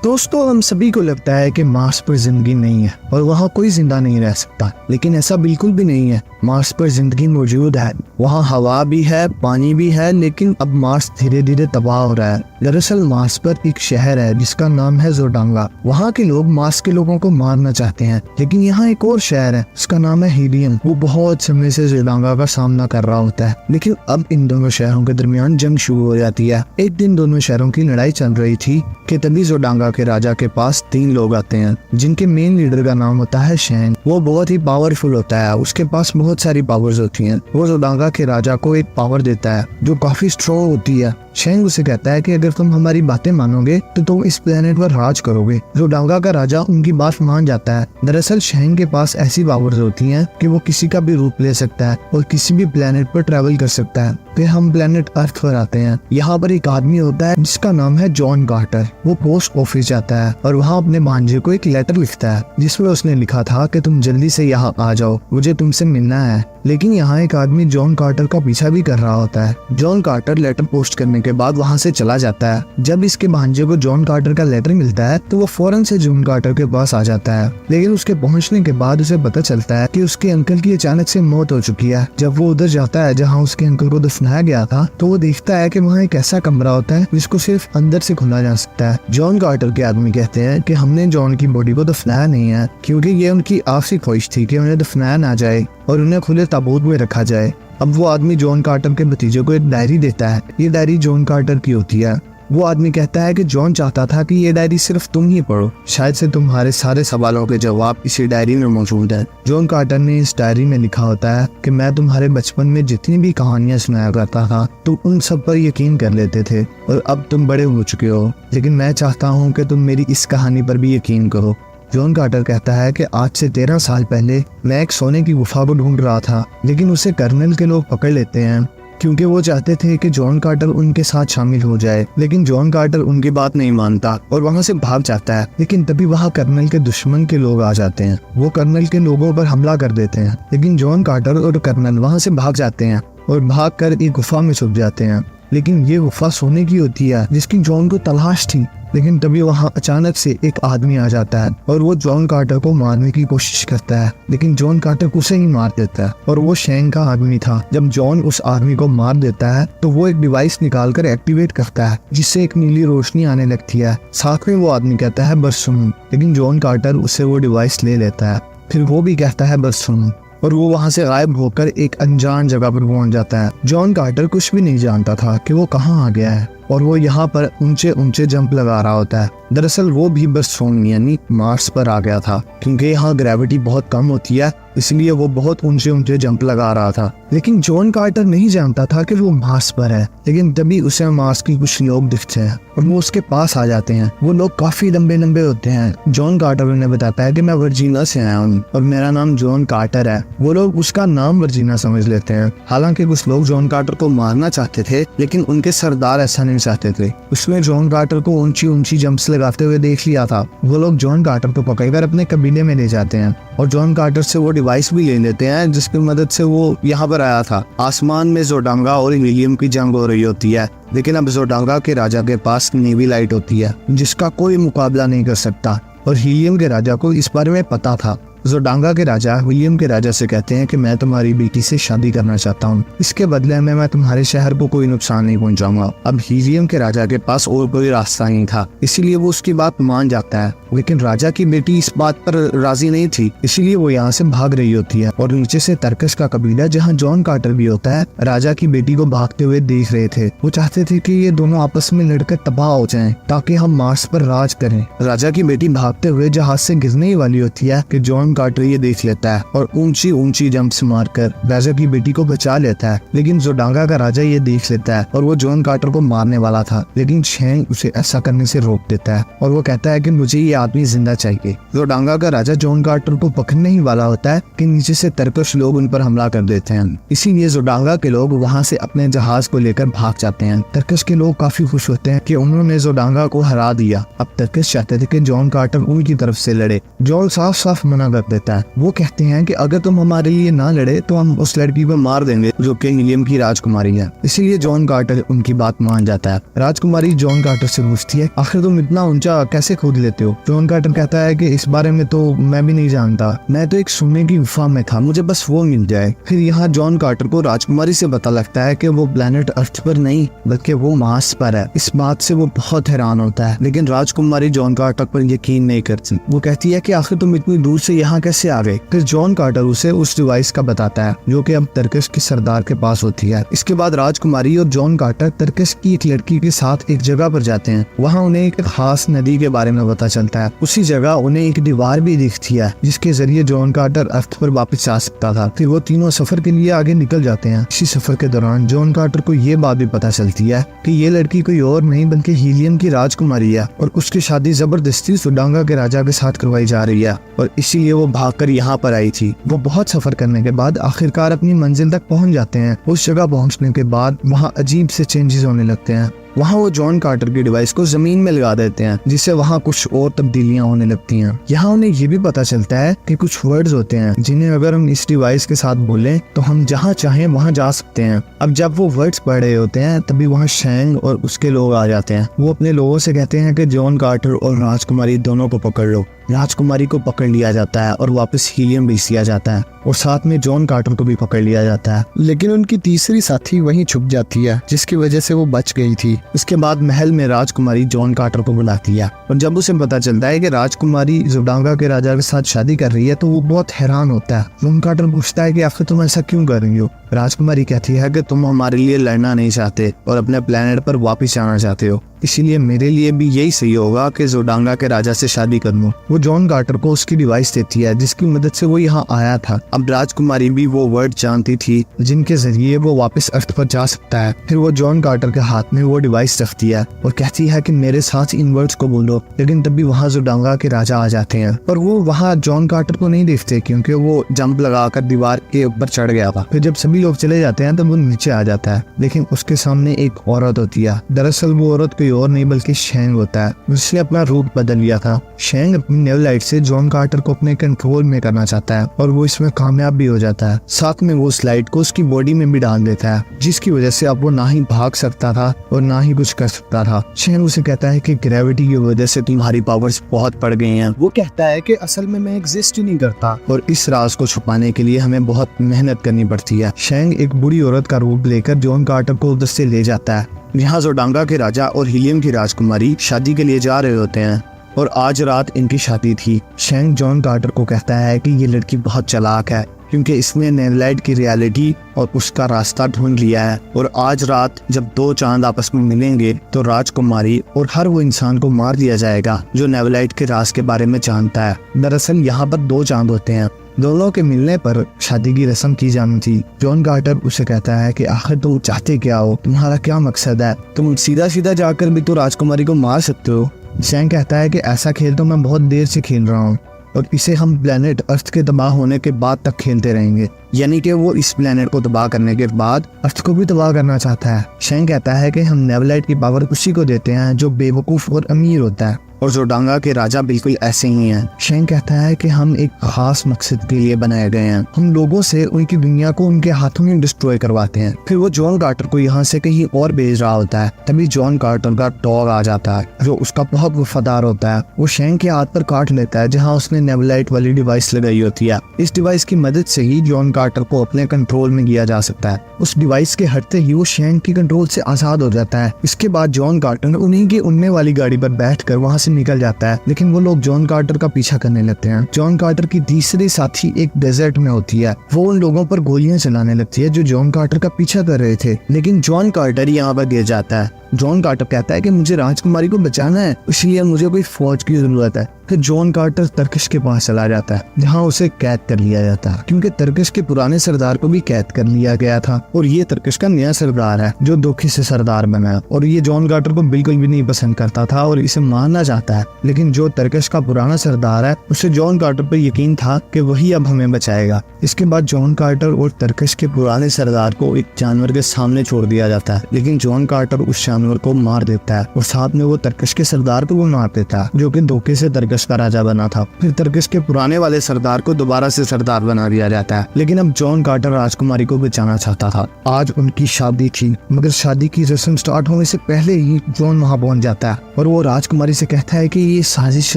दोस्तों, हम सभी को लगता है कि मार्स पर जिंदगी नहीं है और वहाँ कोई जिंदा नहीं रह सकता, लेकिन ऐसा बिल्कुल भी नहीं है। मार्स पर जिंदगी मौजूद है, वहाँ हवा भी है, पानी भी है, लेकिन अब मार्स धीरे धीरे तबाह हो रहा है। दरअसल मार्स पर एक शहर है जिसका नाम है जोडांगा। वहाँ के लोग मार्स के लोगों को मारना चाहते हैं, लेकिन यहाँ एक और शहर है, उसका नाम है हीलियम। वो बहुत समय से जोडांगा का सामना कर रहा होता है, लेकिन अब इन दोनों शहरों के दरमियान जंग शुरू हो जाती है। एक दिन दोनों शहरों की लड़ाई चल रही थी कि तभी जोडांगा के राजा के पास 3 लोग आते हैं, जिनके मेन लीडर का नाम होता है शेंग। वो बहुत ही पावरफुल होता है, उसके पास बहुत सारी पावर्स होती हैं। वो जोडांगा के राजा को एक पावर देता है जो काफी स्ट्रॉन्ग होती है। शेंग उसे कहता है कि अगर तुम हमारी बातें मानोगे तो तुम इस प्लेनेट पर राज करोगे। जोडांगा का राजा उनकी बात मान जाता है। दरअसल शेंग के पास ऐसी पावर्स होती हैं कि वो किसी का भी रूप ले सकता है और किसी भी प्लेनेट पर ट्रैवल कर सकता है। फिर हम प्लेनेट अर्थ पर आते हैं। यहाँ पर एक आदमी होता है जिसका नाम है जॉन कार्टर। वो पोस्ट ऑफिस जाता है और वहाँ अपने भांजे को एक लेटर लिखता है जिसमें उसने लिखा था कि तुम जल्दी से यहाँ आ जाओ, मुझे तुमसे मिलना है। लेकिन यहाँ एक आदमी जॉन कार्टर का पीछा भी कर रहा होता है। जॉन कार्टर लेटर पोस्ट करने के बाद वहाँ से चला जाता है। जब इसके भांजे को जॉन कार्टर का लेटर मिलता है तो वो फौरन से जॉन कार्टर के पास आ जाता है, लेकिन उसके पहुँचने के बाद उसे पता चलता है कि उसके अंकल की अचानक से मौत हो चुकी है। जब वो उधर जाता है जहाँ उसके अंकल को दफनाया गया था, तो वो देखता है कि वहाँ एक ऐसा कमरा होता है जिसको सिर्फ अंदर से खोला जा सकता है। जॉन कार्टर के आदमी कहते हैं कि हमने जॉन की बॉडी को दफनाया नहीं है, क्योंकि ये उनकी आखिरी ख्वाहिश थी कि उन्हें दफनाया ना जाए और उन्हें खुले ताबूत में रखा जाए। अब वो आदमी जॉन कार्टर के भतीजे को एक डायरी देता है। ये डायरी जॉन कार्टर की होती है। वो आदमी कहता है कि जॉन चाहता था कि ये डायरी सिर्फ तुम ही पढ़ो, शायद से तुम्हारे सारे सवालों के जवाब इसी डायरी में मौजूद है। जॉन कार्टर ने इस डायरी में लिखा होता है कि मैं तुम्हारे बचपन में जितनी भी कहानियां सुनाया करता था तुम उन सब पर यकीन कर लेते थे, और अब तुम बड़े हो चुके हो, लेकिन मैं चाहता हूँ कि तुम मेरी इस कहानी पर भी यकीन करो। जॉन कार्टर कहता है कि आज से 13 साल पहले मैं एक सोने की गुफा को ढूंढ रहा था, लेकिन उसे कर्नल के लोग पकड़ लेते हैं क्योंकि वो चाहते थे कि जॉन कार्टर उनके साथ शामिल हो जाए। लेकिन जॉन कार्टर उनकी बात नहीं मानता और वहाँ से भाग जाता है। लेकिन तभी वहाँ कर्नल के दुश्मन के लोग आ जाते हैं। वो कर्नल के लोगों पर हमला कर देते हैं, लेकिन जॉन कार्टर और कर्नल वहाँ से भाग जाते हैं और भागकर एक गुफा में छुप जाते हैं। लेकिन ये गुफा सोने की होती है जिसकी जॉन को तलाश थी। लेकिन तभी वहाँ अचानक से एक आदमी आ जाता है और वो जॉन कार्टर को मारने की कोशिश करता है, लेकिन जॉन कार्टर उसे ही मार देता है और वो शेंग का आदमी था। जब जॉन उस आदमी को मार देता है तो वो एक डिवाइस निकालकर एक्टिवेट करता है जिससे एक नीली रोशनी आने लगती है। साथ में वो आदमी कहता है बस सुनो, लेकिन जॉन कार्टर उससे वो डिवाइस ले लेता है। फिर वो भी कहता है बस सुनो, और वो वहाँ से गायब होकर एक अनजान जगह पर पहुंच जाता है। जॉन कार्टर कुछ भी नहीं जानता था कि वो कहाँ आ गया है और वो यहाँ पर ऊंचे ऊंचे जंप लगा रहा होता है। दरअसल वो भी बस सोन यानी मार्स पर आ गया था, क्योंकि यहाँ ग्रेविटी बहुत कम होती है, इसलिए वो बहुत ऊंचे ऊंचे जंप लगा रहा था। लेकिन जॉन कार्टर नहीं जानता था कि वो मार्स पर है। लेकिन तभी उसे मार्स की कुछ लोग दिखते हैं और वो उसके पास आ जाते हैं। वो लोग काफी लंबे लंबे होते हैं। जॉन कार्टर उन्हें बताता है कि मैं वर्जीना से आया हूँ और मेरा नाम जॉन कार्टर है। वो लोग उसका नाम वर्जीना समझ लेते हैं। हालांकि कुछ लोग जॉन कार्टर को मारना चाहते थे, लेकिन उनके सरदार ऐसा नहीं चाहते थे। उसने जॉन कार्टर को ऊंची ऊंची जंप्स लगाते हुए देख लिया था। वो लोग जॉन कार्टर को पकड़कर अपने कबीले में ले जाते हैं और जॉन कार्टर से वो डिवाइस भी ले लेते हैं जिसकी मदद से वो यहाँ पर आया था। आसमान में जोडांगा और हीलियम की जंग हो रही होती है, लेकिन अब जोडांगा के राजा के पास नेवी लाइट होती है जिसका कोई मुकाबला नहीं कर सकता, और हीलियम के राजा को इस बारे में पता था। जोडांगा के राजा विलियम के राजा से कहते हैं कि मैं तुम्हारी बेटी से शादी करना चाहता हूँ, इसके बदले में मैं तुम्हारे शहर को कोई नुकसान नहीं पहुंचाऊंगा। अब हीलियम के राजा के पास और कोई रास्ता नहीं था, इसीलिए वो उसकी बात मान जाता है। लेकिन राजा की बेटी इस बात पर राजी नहीं थी, इसीलिए वो यहाँ से भाग रही होती है और नीचे से तरकश का कबीला जहाँ जॉन कार्टर भी होता है राजा की बेटी को भागते हुए देख रहे थे। वो चाहते थे कि ये दोनों आपस में लड़कर तबाह हो जाएं ताकि हम मार्स पर राज करें। राजा की बेटी भागते हुए जहाज से गिरने ही वाली होती है कि जॉन कार्टर ये देख लेता है और ऊंची ऊंची जंप्स मारकर राजा की बेटी को बचा लेता है। लेकिन जोडांगा का राजा ये देख लेता है और वो जॉन कार्टर को मारने वाला था, लेकिन शेंग उसे ऐसा करने से रोक देता है और वो कहता है कि मुझे ये आदमी जिंदा चाहिए। जोडांगा का राजा जॉन कार्टर को पकड़ने ही वाला होता है कि नीचे से तरकश लोग उन पर हमला कर देते हैं। इसीलिए जोडांगा के लोग वहाँ से अपने जहाज को लेकर भाग जाते हैं। तरकश के लोग काफी खुश होते हैं कि उन्होंने जोडांगा को हरा दिया। अब तरकश चाहते थे कि जॉन कार्टर उनकी तरफ से लड़े। जॉन साफ साफ मना कर कर देता है। वो कहते हैं कि अगर तुम हमारे लिए ना लड़े तो हम उस लड़की को मार देंगे जो कि हीलियम की राजकुमारी है। इसीलिए जॉन कार्टर उनकी बात मान जाता है। राजकुमारी जॉन कार्टर से पूछती है, आखिर तुम इतना ऊंचा कैसे कूद लेते हो? जॉन कार्टर कहता है कि इस बारे में तो मैं भी नहीं जानता, मैं तो एक सोने की गुफा में था, मुझे बस वो मिल जाए। फिर यहाँ जॉन कार्टर को राजकुमारी से पता लगता है कि वो प्लेनेट अर्थ पर नहीं बल्कि वो मार्स पर है। इस बात से वो बहुत हैरान होता है, लेकिन राजकुमारी जॉन कार्टर पर यकीन नहीं करती। वो कहती है कि आखिर तुम इतनी दूर से यहाँ कैसे आ गए? फिर जॉन कार्टर उसे उस डिवाइस का बताता है जो कि अब तर्कश के सरदार के पास होती है। इसके बाद राजकुमारी और जॉन कार्टर तर्कश की एक लड़की के साथ एक जगह पर जाते हैं। वहाँ उन्हें एक खास नदी के बारे में पता चलता है। उसी जगह उन्हें एक दीवार भी दिखती है जिसके जरिए जॉन कार्टर अर्थ पर वापस जा सकता था। फिर वो तीनों सफर के लिए आगे निकल जाते हैं। इसी सफर के दौरान जॉन कार्टर को ये बात भी पता चलती है कि ये लड़की कोई और नहीं बल्कि हीलियम की राजकुमारी है और उसकी शादी जबरदस्ती जोडांगा के राजा के साथ करवाई जा रही है और इसीलिए वो भागकर यहाँ पर आई थी। वो बहुत सफर करने के बाद आखिरकार अपनी मंजिल तक पहुँच जाते हैं। उस जगह पहुँचने के बाद वहाँ अजीब से चेंजेस होने लगते हैं। वहाँ वो जॉन कार्टर की डिवाइस को जमीन में लगा देते हैं जिससे वहाँ कुछ और तब्दीलियां होने लगती हैं। यहाँ उन्हें ये भी पता चलता है कि कुछ वर्ड्स होते हैं जिन्हें अगर हम इस डिवाइस के साथ बोलें तो हम जहाँ चाहें वहाँ जा सकते हैं। अब जब वो वर्ड्स पढ़ रहे होते हैं तभी वहाँ शैंग और उसके लोग आ जाते हैं। वो अपने लोगों से कहते हैं कि जॉन कार्टर और राजकुमारी दोनों को पकड़ लो। राजकुमारी को पकड़ लिया जाता है और वापस हीलियम भेज दिया जाता है और साथ में जॉन कार्टर को भी पकड़ लिया जाता है, लेकिन उनकी तीसरी साथी वहीं छुप जाती है जिसकी वजह से वो बच गई थी। इसके बाद महल में राजकुमारी जॉन कार्टर को बुलाती है और जब उसे पता चलता है कि राजकुमारी जोडांगा के राजा के साथ शादी कर रही है तो वो बहुत हैरान होता है। जॉन कार्टर पूछता है कि आखिर तुम ऐसा क्यों कर रही हो? राजकुमारी कहती है कि तुम हमारे लिए लड़ना नहीं चाहते और अपने प्लेनेट पर वापस जाना चाहते हो, इसीलिए मेरे लिए भी यही सही होगा कि जोडांगा के राजा से शादी कर लूं। वो जॉन कार्टर को उसकी डिवाइस देती है जिसकी मदद से वो यहाँ आया था। अब राजकुमारी भी वो वर्ड जानती थी जिनके जरिए वो वापस अर्थ पर जा सकता है। फिर वो जॉन कार्टर के हाथ में वो डिवाइस रखती है और कहती है कि मेरे साथ इन वर्ड्स को बोलो, लेकिन तभी वहाँ जोडांगा के राजा आ जाते हैं और वो वहाँ जॉन कार्टर को नहीं देखते क्योंकि वो जंप लगाकर दीवार के ऊपर चढ़ गया था। फिर जब सभी लोग चले जाते हैं तब वो नीचे आ जाता है, लेकिन उसके सामने एक औरत होती है। दरअसल वो औरत कोई और नहीं बल्कि शैंग होता है। उसने अपना रूप बदल लिया था। शैंग अपनी नेवलाइट से जॉन कार्टर को अपने कंट्रोल में करना चाहता है और वो इसमें कामयाब भी हो जाता है। साथ में वो उस लाइट को उसकी बॉडी में भी डाल देता है जिसकी वजह से अब वो ना ही भाग सकता था और ना ही कुछ कर सकता था। शैंग उसे कहता है कि ग्रेविटी की वजह से तुम्हारी पावर्स बहुत बढ़ गई हैं। वो कहता है कि असल में मैं एग्जिस्ट ही नहीं करता और इस राज को छुपाने के लिए हमें बहुत मेहनत करनी पड़ती है। शैंग एक बुरी औरत का रूप लेकर जॉन कार्टर को उधर से ले जाता है। यहाँ जोडांगा के राजा और हीलियम की राजकुमारी शादी के लिए जा रहे होते हैं और आज रात इनकी शादी थी। शैंग जॉन कार्टर को कहता है कि ये लड़की बहुत चालाक है क्योंकि इसने नेवलाइट की रियलिटी और उसका रास्ता ढूंढ लिया है और आज रात जब दो चांद आपस में मिलेंगे तो राजकुमारी और हर वो इंसान को मार दिया जाएगा जो नेवलाइट के राज के बारे में जानता है। दरअसल यहाँ पर दो चांद होते हैं, दोनों के मिलने पर शादी की रस्म की जानी थी। जॉन कार्टर उसे कहता है कि आखिर तुम चाहते क्या हो, तुम्हारा क्या मकसद है? तुम सीधा सीधा जाकर भी तो राजकुमारी को मार सकते हो। शैंग कहता है कि ऐसा खेल तो मैं बहुत देर से खेल रहा हूँ और इसे हम प्लेनेट अर्थ के तबाह होने के बाद तक खेलते रहेंगे, यानी कि वो इस प्लेनेट को तबाह करने के बाद अर्थ को भी तबाह करना चाहता है। शैंग कहता है कि हम नेवलाइट की पावर उसी को देते हैं जो बेवकूफ और अमीर होता है और जोडांगा के राजा बिल्कुल ऐसे ही हैं। शैंग कहता है कि हम एक खास मकसद के लिए बनाए गए हैं, हम लोगों से उनकी दुनिया को उनके हाथों में डिस्ट्रॉय करवाते हैं। फिर वो जॉन कार्टर को यहाँ से कहीं और भेज रहा होता है, तभी जॉन कार्टर का डॉग आ जाता है जो उसका बहुत वफादार होता है। वो शैंग के हाथ पर काट लेता है जहाँ उसने नेवलाइट वाली डिवाइस लगाई होती है। इस डिवाइस की मदद से ही जॉन कार्टर को अपने कंट्रोल में किया जा सकता है। उस डिवाइस के हटते ही वो शैंग की कंट्रोल से आजाद हो जाता है। इसके बाद जॉन कार्टर उन्हीं की उड़ने वाली गाड़ी पर बैठकर वहाँ से निकल जाता है, लेकिन वो लोग जॉन कार्टर का पीछा करने लगते हैं। जॉन कार्टर की तीसरी साथी एक डेजर्ट में होती है। वो उन लोगों पर गोलियां चलाने लगती है जो जॉन कार्टर का पीछा कर रहे थे, लेकिन जॉन कार्टर यहाँ पर गिर जाता है। जॉन कार्टर कहता है कि मुझे राजकुमारी को बचाना है, इसलिए मुझे कोई फौज की जरूरत है। फिर जॉन कार्टर तर्कश के पास चला जाता है जहाँ उसे कैद कर लिया जाता है क्योंकि तर्कश के पुराने सरदार को भी कैद कर लिया गया था और ये तर्कश का नया सरदार है जो धोखे से सरदार बना है और ये जॉन कार्टर को बिल्कुल भी नहीं पसंद करता था और इसे मारना चाहता है। लेकिन जो तर्कश का पुराना सरदार है उसे जॉन कार्टर पर यकीन था कि वही अब हमें बचाएगा। इसके बाद जॉन कार्टर और तर्कश के पुराने सरदार को एक जानवर के सामने छोड़ दिया जाता है, लेकिन जॉन कार्टर उस जानवर को मार देता है और साथ में वो तर्कश के सरदार को भी मार देता है जो कि धोखे से तर्कश टर्किश का राजा बना था। फिर टर्किश के पुराने वाले सरदार को दोबारा से सरदार बना दिया जाता है। लेकिन अब जॉन कार्टर राजकुमारी को बचाना चाहता था। आज उनकी शादी थी, मगर शादी की रस्म स्टार्ट होने से पहले ही जॉन वहाँ पहुंच जाता है और वो राजकुमारी से कहता है कि ये साजिश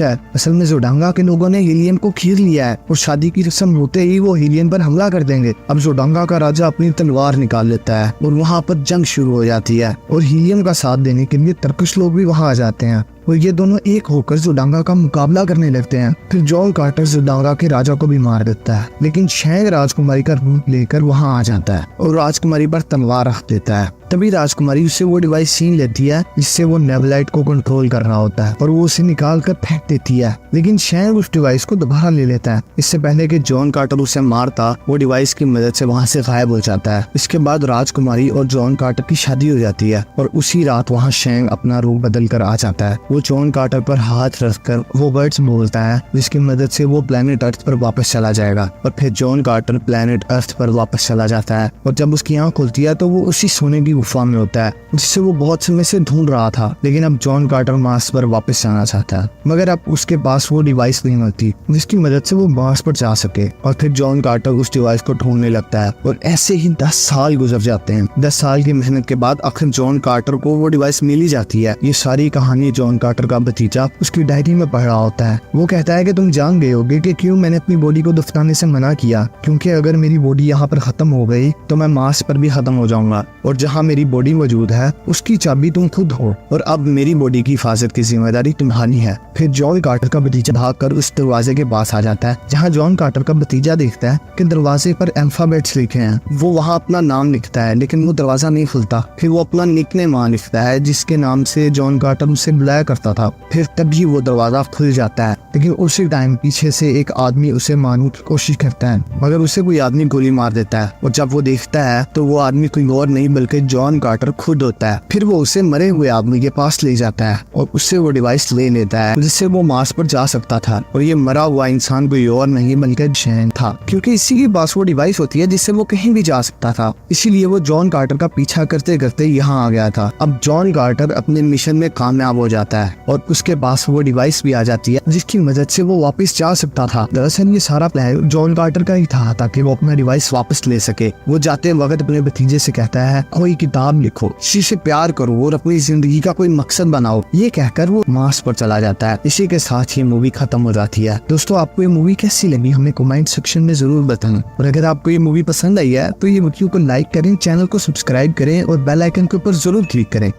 है। असल में जोडांगा के लोगों ने हीलियम को घेर लिया है और शादी की रस्म होते ही वो हीलियम पर हमला कर देंगे। अब जोडांगा का राजा अपनी तलवार निकाल लेता है और वहाँ पर जंग शुरू हो जाती है और हीलियम का साथ देने के लिए टर्किश लोग भी वहाँ आ जाते हैं और ये दोनों एक होकर जोडांगा का मुकाबला करने लगते हैं। फिर जॉन कार्टर जोडांगा के राजा को भी मार देता है, लेकिन शैंग राजकुमारी का रूप लेकर वहाँ आ जाता है और राजकुमारी पर तलवार रख देता है। तभी राजकुमारी उससे वो डिवाइस छीन लेती है जिससे वो नेबलाइट को कंट्रोल कर रहा होता है और वो उसे निकाल कर फेंक देती है। लेकिन शैंग उस डिवाइस को दोबारा ले लेता है। इससे पहले कि जॉन कार्टर उसे मारता, वो डिवाइस की मदद से वहाँ से गायब हो जाता है। इसके बाद राजकुमारी और जॉन कार्टर की शादी हो जाती है और उसी रात वहाँ शैंग अपना रूप बदल कर आ जाता है। वो जॉन कार्टर पर हाथ रखकर वो वर्ड्स बोलता है जिसकी मदद से वो प्लेनेट अर्थ पर वापस चला जाएगा और फिर जॉन कार्टर प्लेनेट अर्थ पर वापस चला जाता है और जब उसकी आँख खुलती है तो वो उसी सोने की गुफा में होता है जिससे वो बहुत समय से ढूंढ रहा था। लेकिन अब जॉन कार्टर मार्स पर वापस जाना चाहता है, मगर अब उसके पास वो डिवाइस नहीं होती जिसकी मदद से वो मार्स पर जा सके। और फिर जॉन कार्टर उस डिवाइस को ढूंढने लगता है और ऐसे ही 10 साल गुजर जाते हैं। 10 साल की मेहनत के बाद आखिर जॉन कार्टर को वो डिवाइस मिल ही जाती है। ये सारी कहानी जॉन कार्टर का भतीजा उसकी डायरी में पढ़ रहा होता है। वो कहता है कि तुम जान गए होगे कि क्यों मैंने अपनी बॉडी को दफनाने से मना किया, क्योंकि अगर मेरी बॉडी यहाँ पर खत्म हो गई तो मैं मार्स पर भी खत्म हो जाऊंगा और जहाँ मेरी बॉडी मौजूद है उसकी चाबी तुम खुद हो और अब मेरी बॉडी की हिफाजत की जिम्मेदारी तुम्हारी है। फिर जॉन कार्टर का भतीजा भागकर उस दरवाजे के पास आ जाता है जहाँ जॉन कार्टर का भतीजा देखता है कि दरवाजे पर अल्फाबेट्स लिखे हैं। वो वहाँ अपना नाम लिखता है लेकिन वो दरवाजा नहीं खुलता। फिर वो अपना निकनेम लिखता है जिसके नाम से जॉन कार्टर उसे बुलाया करता था। फिर तभी वो दरवाजा खुल जाता है, लेकिन उसी टाइम पीछे से एक आदमी उसे मारने की कोशिश करता है मगर उसे कोई आदमी गोली मार देता है और जब वो देखता है तो वो आदमी कोई और नहीं बल्कि जॉन कार्टर खुद होता है। फिर वो उसे मरे हुए आदमी के पास ले जाता है और उससे वो डिवाइस ले लेता है जिससे वो मार्स पर जा सकता था और ये मरा हुआ इंसान कोई और नहीं बल्कि शैंग था, क्योंकि इसी के पास वो डिवाइस होती है जिससे वो कहीं भी जा सकता था। इसीलिए वो जॉन कार्टर का पीछा करते करते यहाँ आ गया था। अब जॉन कार्टर अपने मिशन में कामयाब हो जाता है और उसके पास वो डिवाइस भी आ जाती है जिसकी मदद से वो वापस जा सकता था। दरअसल ये सारा प्लान जॉन कार्टर का ही था ताकि वो अपना डिवाइस वापस ले सके। वो जाते वक्त अपने भतीजे से कहता है कोई किताब लिखो, किसी से प्यार करो और अपनी जिंदगी का कोई मकसद बनाओ। ये कहकर वो मार्स पर चला जाता है। इसी के साथ ये मूवी खत्म हो जाती है। दोस्तों आपको ये मूवी कैसी लगी हमें कमेंट सेक्शन में जरूर बताएं और अगर आपको ये मूवी पसंद आई है तो ये वीडियो को लाइक करें, चैनल को सब्सक्राइब करें और बेल आइकन के ऊपर जरूर क्लिक करें।